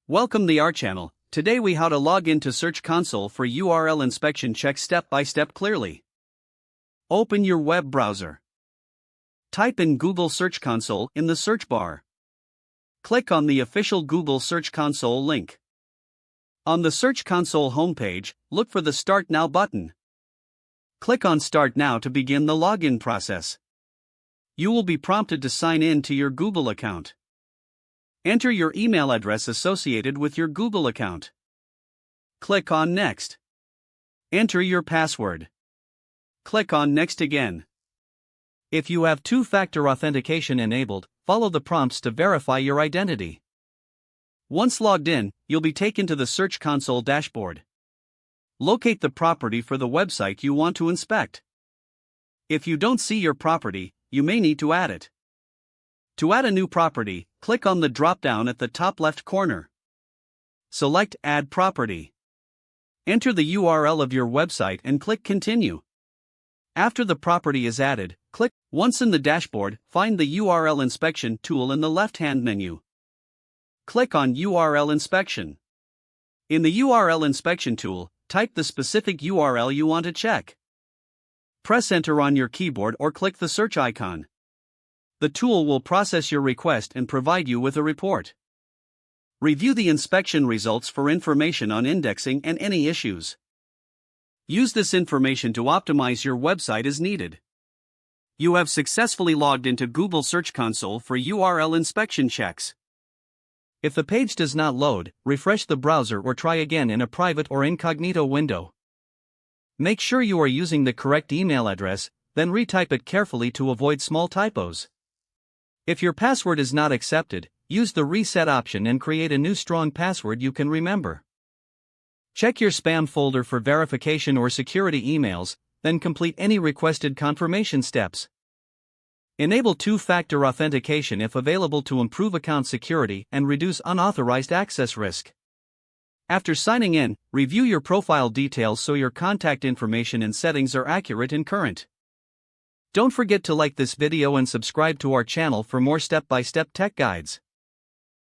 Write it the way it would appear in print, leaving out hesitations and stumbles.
Welcome to our channel. Today we how to log into Search Console for URL inspection check step by step clearly. Open your web browser. Type in Google Search Console in the search bar. Click on the official Google Search Console link. On the Search Console homepage, look for the Start Now button. Click on Start Now to begin the login process. You will be prompted to sign in to your Google account. Enter your email address associated with your Google account. Click on Next. Enter your password. Click on Next again. If you have two-factor authentication enabled, follow the prompts to verify your identity. Once logged in, you'll be taken to the Search Console dashboard. Locate the property for the website you want to inspect. If you don't see your property, you may need to add it. To add a new property, click on the drop-down at the top left corner. Select Add Property. Enter the URL of your website and click Continue. After the property is added, click once in the dashboard, find the URL inspection tool in the left-hand menu. Click on URL Inspection. In the URL inspection tool, type the specific URL you want to check. Press Enter on your keyboard or click the search icon. The tool will process your request and provide you with a report. Review the inspection results for information on indexing and any issues. Use this information to optimize your website as needed. You have successfully logged into Google Search Console for URL inspection checks. If the page does not load, refresh the browser or try again in a private or incognito window. Make sure you are using the correct email address, then retype it carefully to avoid small typos. If your password is not accepted, use the reset option and create a new strong password you can remember. Check your spam folder for verification or security emails, then complete any requested confirmation steps. Enable two-factor authentication if available to improve account security and reduce unauthorized access risk. After signing in, review your profile details so your contact information and settings are accurate and current. Don't forget to like this video and subscribe to our channel for more step-by-step tech guides.